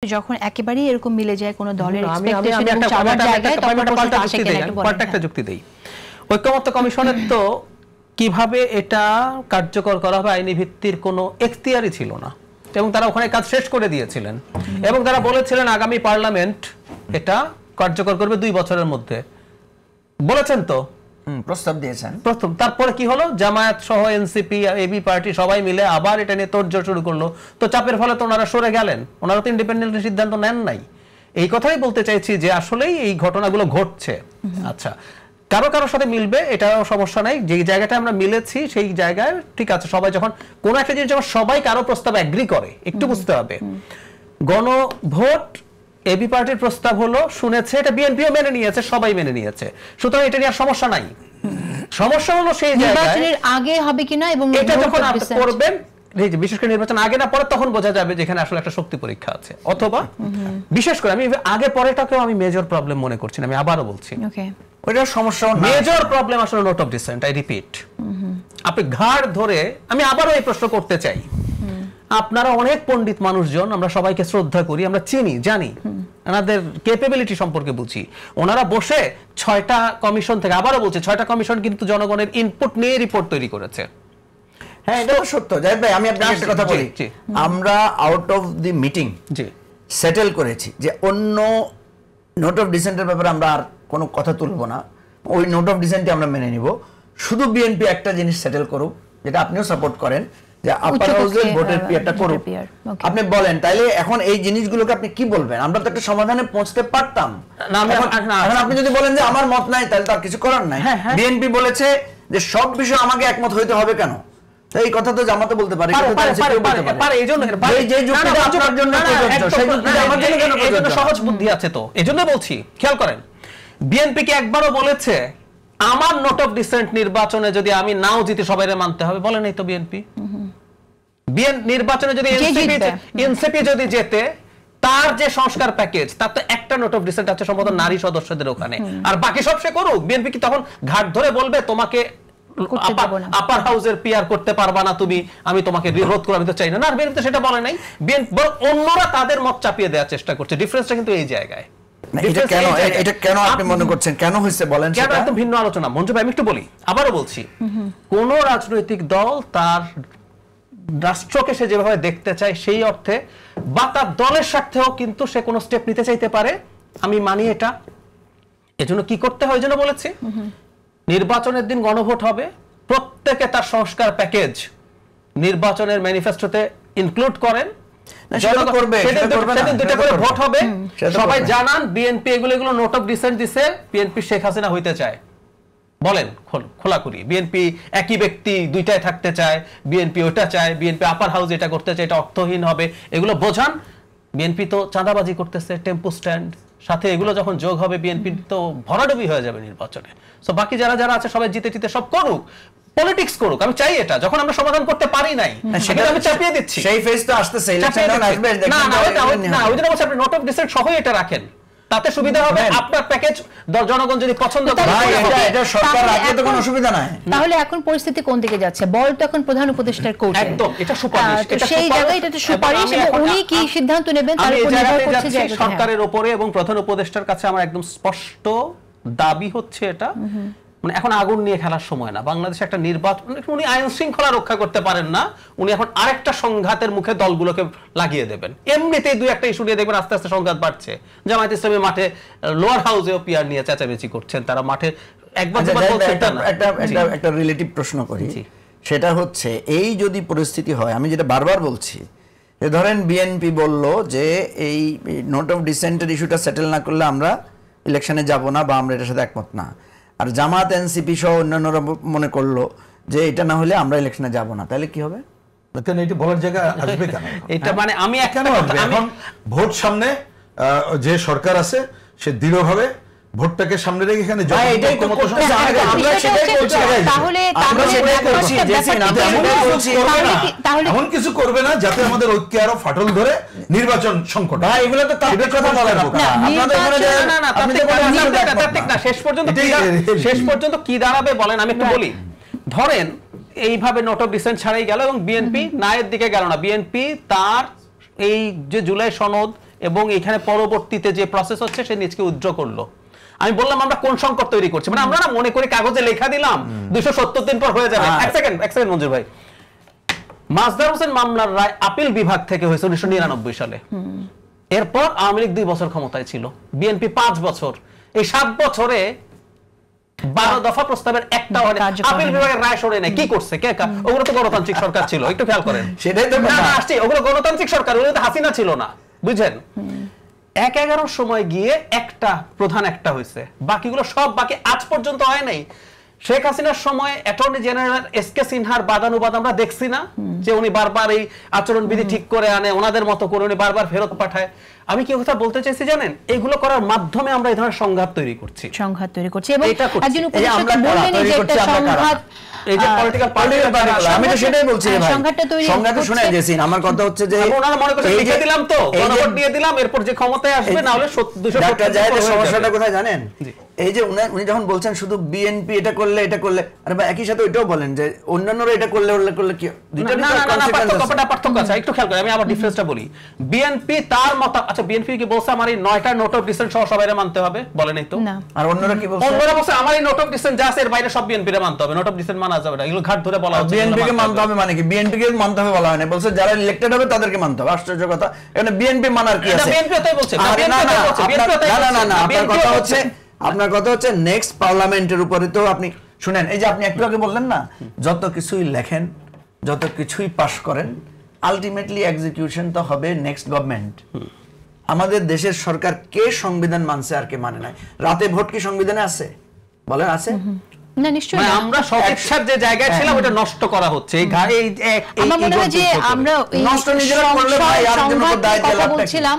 যখন একেবারেই এরকম মিলে যায় কোন দলের এক্সপেকটেশন এবং চাওয়ার জায়গায় তখন একটা যুক্তি দেই। ঐক্যমত্য কমিশনের তো কিভাবে এটা কার্যকর করা হবে আইনি ভিত্তির কোনো এখতিয়ারই ছিল না, এবং তারা ওখানে কাজ শেষ করে দিয়েছিলেন এবং তারা বলেছিলেন আগামী পার্লামেন্ট এটা কার্যকর করবে 2 বছরের মধ্যে, বলেছেন তো, প্রস্তাব দিয়েছেন প্রথম। তারপরে কি হলো, জামায়াত সহ এনসিপি এবি পার্টি সবাই মিলে আবার এটা নিয়ে তোড়জোড় শুরু করলো। তো চাপের ফলে তো ওনারা সরে গেলেন, ওনারা তো ইন্ডিপেন্ডেন্টলি সিদ্ধান্ত নেন নাই। এই কথাই বলতে চাইছি যে আসলেই এই ঘটনাগুলো ঘটছে। আচ্ছা, কারো কারোর সাথে মিলবে এটাও সমস্যা নাই, যেই জায়গাটা আমরা মিলেছি সেই জায়গায় ঠিক আছে। সবাই যখন কোন একটা জিনিস যখন সবাই কারো প্রস্তাব এগ্রি করে, একটু বুঝতে হবে, গণভোট এবি পার্টির প্রস্তাব হলো, শুনেছে, এটা বিএনপিও মেনে নিয়েছে, সবাই মেনে নিয়েছে, সুতরাং এটা নিয়ে আর সমস্যা নাই। সমস্যা হলো সেই নির্বাচনের আগে হবে কিনা এবং এটা যখন আপনি করবেন, বিশেষ করে নির্বাচন আগে না পরে, তখন বোঝা যাবে যেখানে আসলে একটা শক্তি পরীক্ষা আছে। অথবা বিশেষ করে আমি আগে পরেটাকেও আমি মেজর প্রবলেম মনে করছি না, আমি আবারও বলছি ওইটা সমস্যা না। মেজর প্রবলেম আসলে note of dissent, I repeat. আপনি ঘাড় ধরে, আমি আবারও এই প্রশ্ন করতে চাই, আপনারা অনেক পণ্ডিত মানুষজন, আমরা সবাইকে শ্রদ্ধা করি, আমরা চিনি, জানি, ওনাদের ক্যাপাবিলিটি সম্পর্কে বুঝি। ওনারা বসে 6টা কমিশন থেকে, আবারও বলছি 6টা কমিশন কিন্তু জনগণের ইনপুট নিয়ে রিপোর্ট তৈরি করেছে। হ্যাঁ, এটা সত্য। জাহিদ ভাই, আমি আপনাকে একটা কথা বলি, আমরা out of the meeting settle করেছি যে অন্য নোট অফ ডিসেন্টের ব্যাপারে আমরা আর কোনো কথা তুলব না, ওই নোট অফ ডিসেন্টে আমরা মেনে নিব। শুধু বিএনপি একটা জিনিস সেটেল করুক, যেটা আপনিও সাপোর্ট করেন, যে আপার হাউসের ভোটের পিয়ারটা করুক। আপনি বলেন, তাইলে এখন এই জিনিসগুলোকে আপনি কি বলবেন? আমরা তো একটা সমাধানে পৌঁছতে পারতাম। এখন আপনি যদি বলেন যে আমার মত নাই, তাহলে তার কিছু করার নাই। বিএনপি বলেছে যে সব বিষয়ে আমাকে একমত হইতে হবে কেন? এই কথা তো জামাতে বলতে পারে, সহজ বুদ্ধি আছে তো, এজন্য বলছি। খেয়াল করেন, বিএনপি কি একবারও বলেছে আমার নোট অফ ডিসেন্ট নির্বাচনে যদি আমি নাও জিতে সবাই মানতে হবে? বলে নাই তো বিএনপি। নির্বাচনে যদি এনসিপি যদি জেতে, তার যে সংস্কার প্যাকেজ, তার তো একটা নোট অফ ডিসেন্ট আছে সম্ভবত নারী সদস্যদের ওখানে, আর বাকি সব সে করুক। বিএনপি কি তখন ঘাট ধরে বলবে তোমাকে আপার হাউসের পিআর করতে পারবা না তুমি, আমি তোমাকে বিরোধ করে, আমি তো চাই না? না, বিএনপি তো সেটা বলে নাই। অন্যরা তাদের মত চাপিয়ে দেওয়ার চেষ্টা করছে। ডিফারেন্সটা কিন্তু এই জায়গায়। এটা কেন আপনি মনে করছেন কেন হইছে বলেন? সেটা একদম ভিন্ন আলোচনা। মঞ্জু ভাই, আমি একটু বলি, আবারও বলছি, কোন রাজনৈতিক দল তার রাষ্ট্রকে সে যেভাবে দেখতে চায় সেই অর্থে, বা তার দলের স্বার্থেও কিন্তু সে কোনো স্টেপ নিতে চাইতে পারে, আমি মানি এটা। এজন্য কি করতে হয় যেন বলেছি, নির্বাচনের দিন গণভোট হবে, প্রত্যেকে তার সংস্কার প্যাকেজ নির্বাচনের ম্যানিফেস্টোতে ইনক্লুড করেন, ভোট হবে, সবাই জানান বিএনপি এগুলো নোট অফ ডিসেন্ট দিছে, বিএনপি শেখ হাসিনা হইতে চায়, বলেন খোলাখুলি। বিএনপি একই ব্যক্তি দুইটায় থাকতে চায়, বিএনপি ওটা চায়, বিএনপি আপার হাউস এটা করতে চায়, এটা অর্থহীন হবে, এগুলো বোঝান। বিএনপি তো চাঁদাবাজি করতেছে, টেম্পো স্ট্যান্ড সাথে, এগুলো যখন যোগ হবে বিএনপি তো ভরাডুবি হয়ে যাবে নির্বাচনে। সো বাকি যারা যারা আছে সবাই জিতে জিতে সব করুক, পলিটিক্স করুক, আমি চাই এটা। যখন আমরা সমাধান করতে পারি নাই, সেটা আমি চাপিয়ে দিচ্ছি। সেই ফেজ তো আসতেছে, ইলেকশন আসবে। না, ওই জন্য বলছি আপনি নোট অফ ডিসেন্ট সহই এটা রাখেন, তাতে সুবিধা হবে। আপনার প্যাকেজ জনগণ যদি পছন্দ করে, এটা সরকার রাখলে তো কোনো অসুবিধা নাই। তাহলে এখন পরিস্থিতি কোন দিকে যাচ্ছে? বল তো এখন প্রধান উপদেষ্টার কোর্টে। একদম, এটা সুপারিশ, এটা সেই জায়গায় এটা তো সুপারিশ, এবং উনি কি সিদ্ধান্ত নেবেন তার উপর নির্ভর করছে যে সরকারের উপরে এবং প্রধান উপদেষ্টার কাছে আমার একদম স্পষ্ট দাবি হচ্ছে এটা, মানে এখন আগুন নিয়ে খেলার সময় না। বাংলাদেশে একটা নির্বাচন, উনি আইন শৃঙ্খলা রক্ষা করতে পারেন না, উনি এখন আরেকটা সংঘাতের মুখে দলগুলোকে লাগিয়ে দেবেন। এমনিতেই দুই একটা ইস্যু নিয়ে দেখবেন আস্তে আস্তে সংঘাত বাড়ছে। জামায়াত ইসলামী মাঠে লোয়ার হাউসেও পিআর নিয়ে চেঁচামেচি করছেন, তারা মাঠে একবার একটা রিলেটিভ প্রশ্ন করি, সেটা হচ্ছে এই যদি পরিস্থিতি হয়, আমি যেটা বারবার বলছি, যে ধরেন বিএনপি বলল যে এই নোট অফ ডিসেন্টের ইস্যুটা সেটেল না করলে আমরা ইলেকশনে যাব না, বা আমরা এটার সাথে একমত না, আর জামাত এনসিপি সহ অন্যান্যরা মনে করলো যে এটা না হলে আমরা ইলেকশনে যাব না, তাহলে কি হবে? কেন এটা বলার জায়গা আসবে কেন? এটা মানে আমি কেন এখন ভোট সামনে, যে সরকার আছে সে দৃঢ়ভাবে ভোটটাকে সামনে রেখে এখানে এমন কিছু করবে না যাতে আমাদের ঐক্য আরো ফাটল ধরে নির্বাচন সংকট। এগুলো তো কথা বলেন না। শেষ পর্যন্ত কি দাঁড়াবে বলেন, আমি একটু বলি। ধরেন এইভাবে নোট অফ ডিসেন্ট ছাড়াই গেল এবং বিএনপি নায়ের দিকে গেল না। বিএনপি তার এই যে জুলাই সনদ এবং এখানে পরবর্তীতে যে প্রসেস হচ্ছে সে নিজকে উজ্জ্বল করলো। আমি বললাম আমরা কোন সংকট তৈরি করছি, মানে আমরা না মনে করি কাগজে লেখা দিলাম 270 দিন পর হয়ে যাবে। এক সেকেন্ড মঞ্জুর ভাই, মাজদার হোসেন মামলার রায় আপিল বিভাগ থেকে হয়েছে 1999 সালে। এরপর আওয়ামী লীগ 2 বছর ক্ষমতায় ছিল, বিএনপি 5 বছর। এই 7 বছরে 12 দফা প্রস্তাবের একটা আপিল বিভাগের রায় সরে নেই। কি করছে কে? ওগুলো তো গণতান্ত্রিক সরকার ছিল, একটু খেয়াল করেন। সেটাই তো আসছে, ওগুলো গণতান্ত্রিক সরকার, ওগুলো তো হাসিনা ছিল না, বুঝছেন? 1-11 সময় গিয়ে একটা প্রধান একটা হয়েছে, বাকিগুলো সব বাকি আজ পর্যন্ত হয় নাই। শেখ হাসিনার সময় অ্যাটর্নি জেনারেল এসকে সিনহার বাদানুবাদ আমরা দেখছি না, যে উনি বারবার এই আচরণবিধি ঠিক করে আনে, ওনাদের মতো করে উনি বারবার ফেরত পাঠায়। আমি কি কথা বলতে চাইছি জানেন, এগুলো করার মাধ্যমে আমরা এই ধরনের সংঘাত তৈরি করছি এবং একজন উপদেষ্টা বললেন যে একটা সংঘাত, এই যে পলিটিক্যাল পার্টি, আমি তো সেটাই বলছি ভাই, সংঘাতটা শুনে গেছেন। আমার কথা হচ্ছে যে ওনারা মনে করছে লিখে দিলাম তো, গণভোট দিয়ে দিলাম, এরপর যে ক্ষমতায় আসবে, না হলে 270 জায়েদের সমস্যাটা কোথায় জানেন? এই যে উনি যখন বলছেন শুধু বিএনপি এটা করলে, আরে ভাই একই সাথে ওইটাও বলেন যে অন্যান্যরা এটা করলে কি দুইটা পার্থক্য আছে, একটু খেয়াল করে আমি আবার ডিফারেন্সটা বলি। বিএনপি তার মত, আচ্ছা বিএনপি কি বলছে আমার এই 9টা নোট অফ ডিসেন্ট সহ সবাইরে মানতে হবে? বলে নাই তো। আর অন্যরা কি বলছে? অন্যরা বলছে আমার এই নোট অফ ডিসেন্ট যা আছে এর বাইরে সব বিএনপি রে মানতে হবে, নোট অফ ডিসেন্ট মানা যাবে না। এগুলো ঘাট ধরে বলা হচ্ছে বিএনপি কে মানতে হবে, মানে কি বিএনপি কে মানতে হবে বলা হয় না, বলছে যারা ইলেক্টেড হবে তাদেরকে মানতে হবে। আশ্চর্য কথা, এখানে বিএনপি মানার কি আছে? বিএনপি তাই বলছে, আপনার কথা হচ্ছে নেক্সট পার্লামেন্টের উপরে তো আপনি শুনেন, এই যে আপনি একটু আগে বললেন না, যত কিছুই লেখেন, যত কিছুই পাস করেন, আলটিমেটলি এক্সিকিউশন তো হবে নেক্সট গভর্নমেন্ট। আমাদের দেশের সরকার কে সংবিধান মানছে আর কে মানে নাই? রাতে ভোট কি সংবিধানে আছে? বলেন আছে? না, নিশ্চয়ই না। আমরা সদিচ্ছার যে জায়গায় ছিলাম ওটা নষ্ট করা হচ্ছে। এই আমার মনে হয় যে আমরা নষ্ট নিজেরা করলে ভাই আর জন্য দায় দিলাম। বলছিলাম